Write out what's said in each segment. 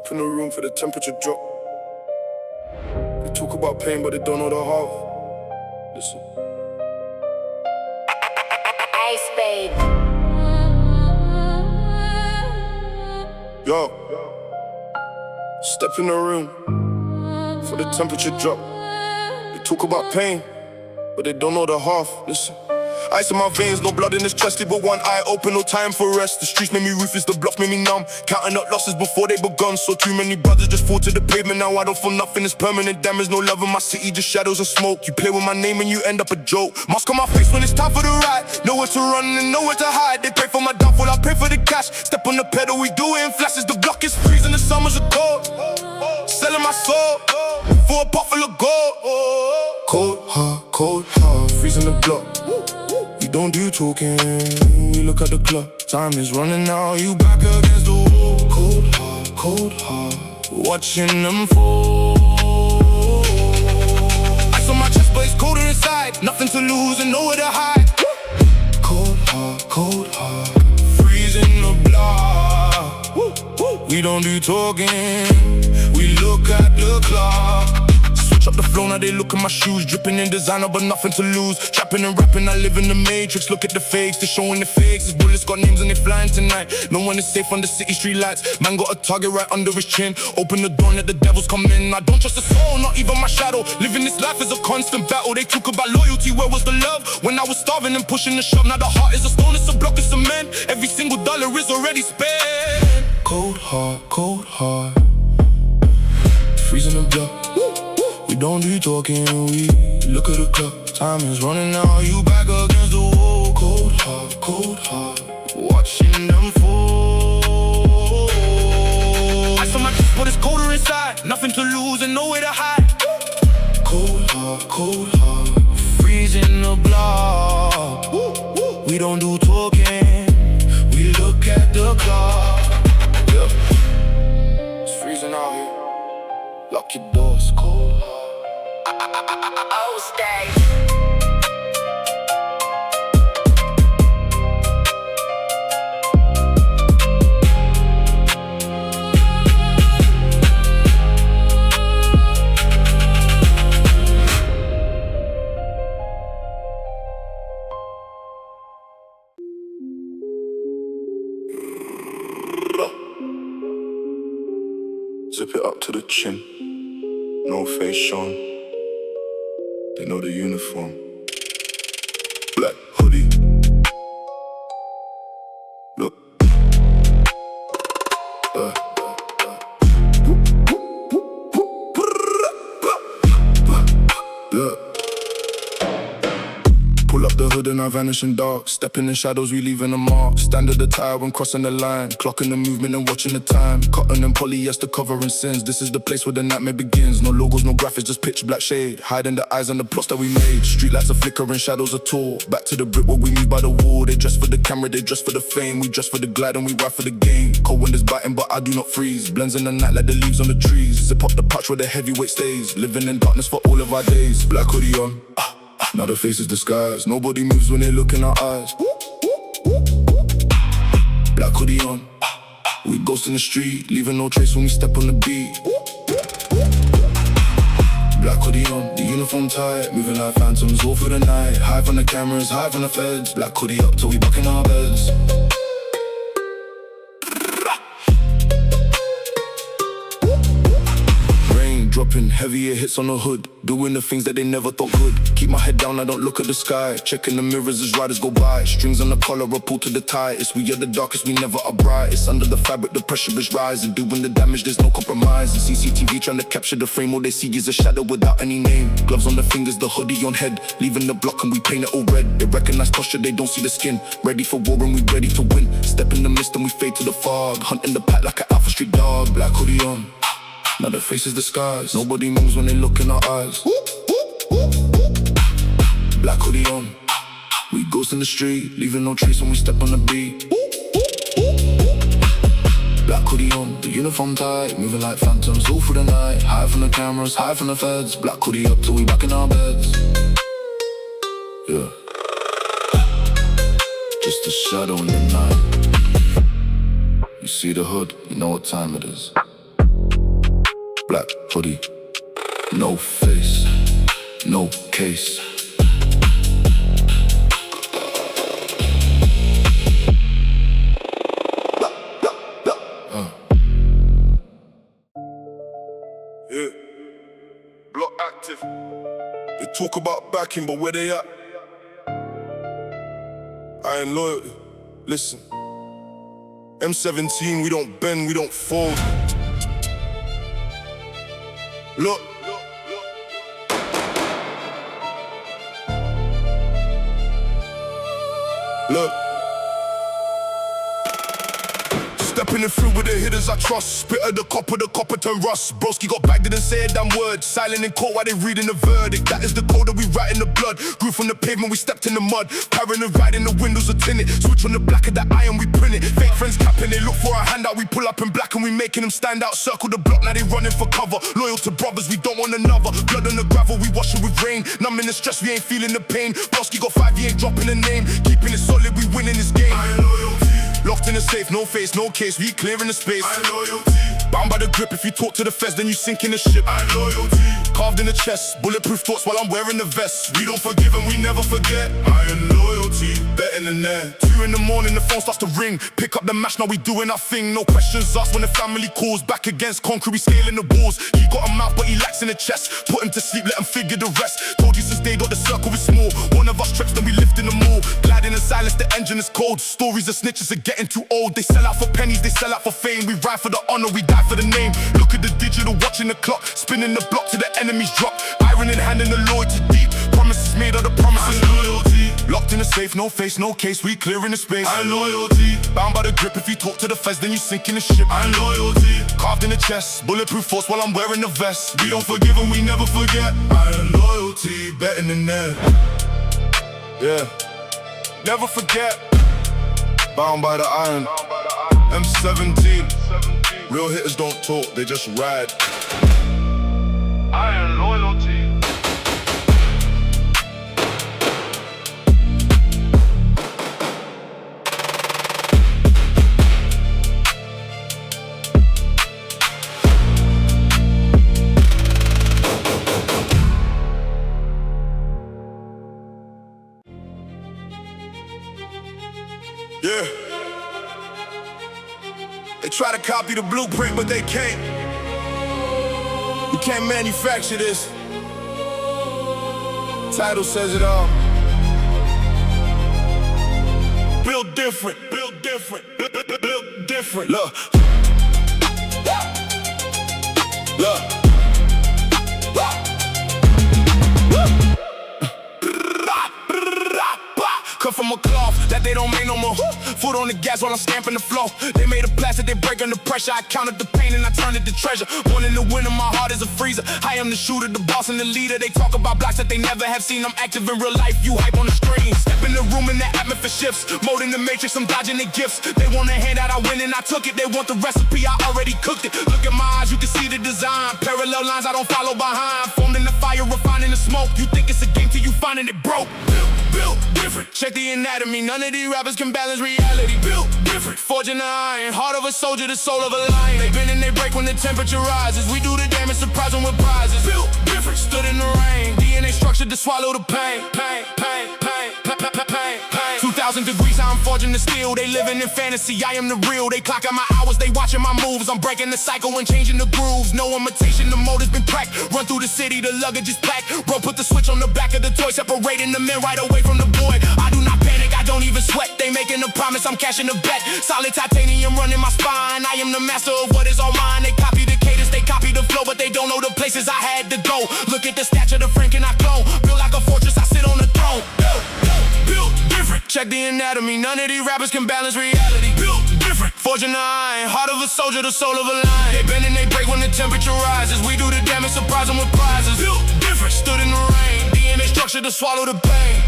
Up in the room for the temperature drop. They talk about pain, but they don't know the half. Listen. Ice babe. Yo. Step in the room for the temperature drop. They talk about pain, but they don't know the half. Listen. Ice in my veins, no blood in this chest, but one eye open, no time for rest. The streets made me ruthless, the blocks made me numb. Counting up losses before they begun. So too many brothers just fall to the pavement. Now I don't feel nothing, it's permanent damage. No love in my city, just shadows and smoke. You play with my name and you end up a joke. Mask on my face when it's time for the ride. Nowhere to run and nowhere to hide. They pray for my downfall, I pray for the cash. Step on the pedal, we do it in flashes. The block is freezing, the summers are cold. Selling my soul for a bottle of gold. Cold heart, freezing the block. We don't do talking, we look at the clock. Time is running out, you back against the wall. Cold heart, watching them fall. Ice on my chest, but it's colder inside. Nothing to lose and nowhere to hide. Cold heart, freezing the block. We don't do talking, we look at the clock. Up the flow, now they look at my shoes. Dripping in designer, but nothing to lose. Trapping and rapping, I live in the matrix. Look at the fakes, they're showing the fakes. These bullets got names and they flying tonight. No one is safe under city street lights. Man got a target right under his chin. Open the door and let the devils come in. I don't trust a soul, not even my shadow. Living this life is a constant battle. They talk about loyalty, where was the love? When I was starving and pushing the shove. Now the heart is a stone, it's a block of cement. Every single dollar is already spent. Cold heart, freezing the block. We don't do talking, we look at the clock. Time is running out, you back against the wall. Cold heart, watching them fall. Ice on my chest, but it's colder inside. Nothing to lose and nowhere to hide. Cold heart, freezing the block. We don't do talking, we look at the clock. Yeah. It's freezing out here. Lock your doors, cold heart. Oh, stay. Zip it up to the chin, no face shown. They know the uniform. Black hoodie. Look. Look. Pull up the hood and I vanish in dark. Stepping in shadows, we leaving a mark. Standard attire when crossing the line. Clocking the movement and watching the time. Cotton and polyester covering sins. This is the place where the nightmare begins. No logos, no graphics, just pitch black shade. Hiding the eyes and the plots that we made. Street lights are flickering, shadows are tall. Back to the brick where we meet by the wall. They dress for the camera, they dress for the fame. We dress for the glide and we ride for the game. Cold wind is biting but I do not freeze. Blends in the night like the leaves on the trees. Zip up the patch where the heavyweight stays. Living in darkness for all of our days. Black hoodie on. Now the face is disguised. Nobody moves when they look in our eyes. Black hoodie on. We ghost in the street, leaving no trace when we step on the beat. Black hoodie on, the uniform tight, moving like phantoms all through the night. High from the cameras, high from the feds. Black hoodie up till we back in our beds. Dropping heavier hits on the hood. Doing the things that they never thought could. Keep my head down, I don't look at the sky. Checking the mirrors as riders go by. Strings on the collar, I pull to the tightest. We are the darkest, we never are brightest. Under the fabric, the pressure is rising. Doing the damage, there's no compromise. And CCTV trying to capture the frame. All they see is a shadow without any name. Gloves on the fingers, the hoodie on head. Leaving the block and we paint it all red. They recognize posture, they don't see the skin. Ready for war and we ready to win. Step in the mist and we fade to the fog. Hunting the pack like an Alpha Street dog. Black hoodie on. Now the face is disguised. Nobody moves when they look in our eyes. Black hoodie on. We ghost in the street, leaving no trace when we step on the beat. Black hoodie on, the uniform tight, moving like phantoms all through the night. High from the cameras, high from the feds. Black hoodie up till we back in our beds. Yeah. Just a shadow in the night. You see the hood, you know what time it is. Hoodie, no face, no case. Yeah, block active. They talk about backing, but where they at? I ain't loyalty. Listen, M17, we don't bend, we don't fold. Look, look. Stepping in through with the hitters I trust. Spit of the copper turn rust. Broski got back, didn't say a damn word. Silent in court while they reading the verdict. That is the code that we write in the blood. Grew from the pavement, we stepped in the mud. Parent and riding the windows are tinted. Switch on the black of the iron, we print it. Fake friends capping, they look for a handout. We pull up in black and we making them stand out. Circle the block, now they running for cover. Loyal to brothers, we don't want another. Blood on the gravel, we wash it with rain. Numbing the stress, we ain't feeling the pain. Broski got 5, he ain't dropping a name. Keeping it solid, we winning this game. I loyalty. Locked in a safe, no face, no case, we clearing the space. I loyalty. Bound by the grip, if you talk to the feds, then you sink in the ship. I loyalty. Carved in the chest, bulletproof thoughts while I'm wearing the vest. We don't forgive and we never forget. Iron loyalty, betting in there. 2 in the morning, the phone starts to ring. Pick up the match, now we doing our thing. No questions asked when the family calls. Back against concrete, we scaling the walls. He got a mouth, but he lacks in the chest. Put him to sleep, let him figure the rest. Told you since day dot, the circle is small. One of us trips, then we lift in the mall. Gliding in silence, the engine is cold. Stories of snitches are getting too old. They sell out for pennies, they sell out for fame. We ride for the honor, we die for the name. Look at the digital, watching the clock. Spinning the block till the enemies drop. Iron in hand and the loyalty deep. Promises made, other promises loyalty. Locked in a safe, no face, no case, we clearing the space. I loyalty. Bound by the grip, if you talk to the feds, then you sink in the ship. I loyalty. Carved in the chest, bulletproof force while I'm wearing the vest. We don't forgive and we never forget. I loyalty, betting in there. Yeah, never forget. Bound by the iron. M17. Real hitters don't talk, they just ride. Iron loyalty. Yeah. They try to copy the blueprint, but they can't. You can't manufacture this. Title says it all. Build different, build different, build different. Look. Look. Cut from a cloth that they don't make no more. Foot on the gas while I'm stamping the floor. They made a plastic, they break under pressure. I counted the pain and I turned it to treasure. Born in the winter, my heart is a freezer. I am the shooter, the boss and the leader. They talk about blocks that they never have seen. I'm active in real life, you hype on the screen. Step in the room and the atmosphere shifts. Mode in the matrix, I'm dodging the gifts. They want a hand out, I win and I took it. They want the recipe, I already cooked it. Look at my eyes, you can see the design. Parallel lines, I don't follow behind. Formed in the fire, refining the smoke. You think it's a game till you finding it broke. Built different. Check the anatomy, none of these rappers can balance reality. Built different. Forging the iron, heart of a soldier, the soul of a lion. They bend and they break when the temperature rises. We do the damage, surprise them with prizes. Built different. Stood in the rain, DNA structured to swallow the pain. Pain, pain, pain, pain, pain, pain, pain. 2,000 degrees, how I'm forging the steel. They living in fantasy, I am the real. They clocking my hours, they watching my moves. I'm breaking the cycle and changing the grooves. No imitation, the motor's been cracked. Run through the city, the luggage is packed. Bro, put the switch on the back of the toy, separating the men right away from the boy. I do not panic, I don't even sweat. They making a promise, I'm cashing a bet. Solid titanium running my spine. I am the master of what is all mine. They copy the cadence, they copy the flow, but they don't know the places I had to go. Look at the stature, the Frank and I glow. Built like a fortress, I sit on the throne. Built different. Check the anatomy, none of these rappers can balance reality. Built different. Forging the iron, heart of a soldier, the soul of a lion. They bend and they break when the temperature rises. We do the damage, surprise them with prizes. Built different. Stood in the rain, DNA structure to swallow the pain.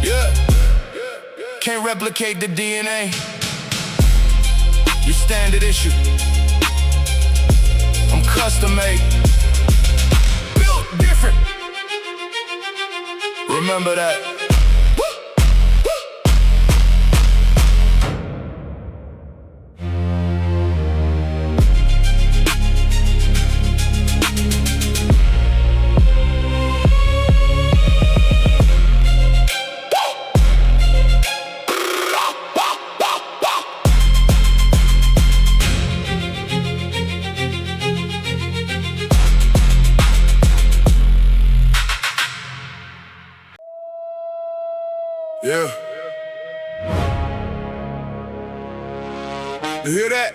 Yeah. Can't replicate the DNA. You standard issue. I'm custom made. Built different. Remember that. You hear that?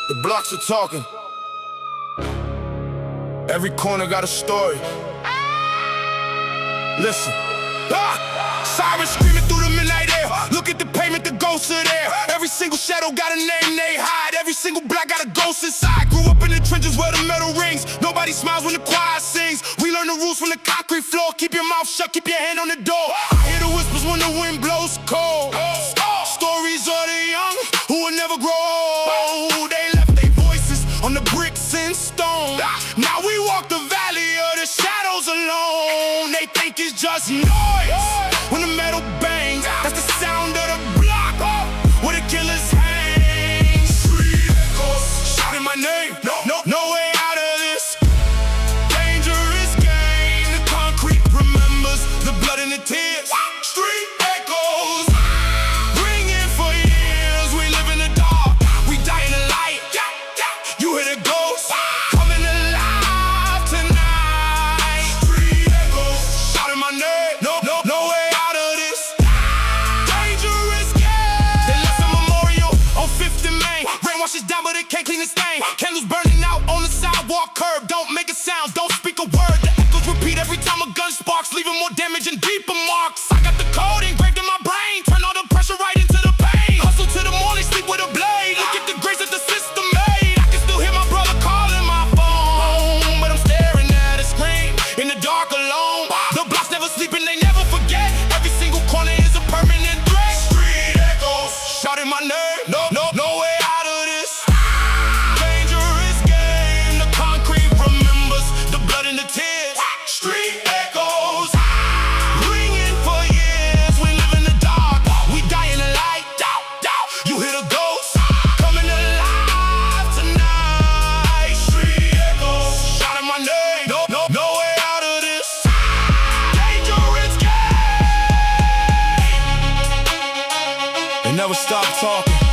The blocks are talking. Every corner got a story. Listen. Sirens screaming through the midnight air. Look at the pavement, the ghosts are there. Every single shadow got a name they hide. Every single block got a ghost inside. Grew up in the trenches where the metal rings. Nobody smiles when the choir sings. We learn the rules from the concrete floor. Keep your mouth shut, keep your hand on the door. I hear the whispers when the wind blows cold. Stories of the young who will never grow old. They left their voices on the bricks and stone. Now we walk the valley of the shadows alone. They think it's just noise when the metal bangs. That's the sound of the block where the killers hang. Street echoes shouting my name. No way out of this dangerous game. The concrete remembers the blood and the tears. Street echoes ringing for years. We live in the dark, we die in the light. You hear the ghost coming alive tonight. Street echoes shouting my name. No way out of this dangerous game. They left a memorial on 5th and Main. Rain washes down but it can't clean the stain. Candles burning out on the sidewalk curb. Don't make a sound, don't speak a word. The echoes repeat every time a gun sparks, leaving more damage and deeper marks. I got the code engraved in my brain. Turn all the pressure right into the pain. Hustle to the morning, sleep with a blade. Look at the grace that the system made. I can still hear my brother calling my phone, but I'm staring at a screen in the dark alone. The blocks never sleep and they never forget. Every single corner is a permanent threat. Street echoes shouting my name. No way out of this dangerous game. The concrete remembers the blood and the tears. Street echoes ringing for years. We live in the dark, we die in the light. You hear the ghosts coming alive tonight. Street echoes shouting my name. No way out of this dangerous game. They never stop talking.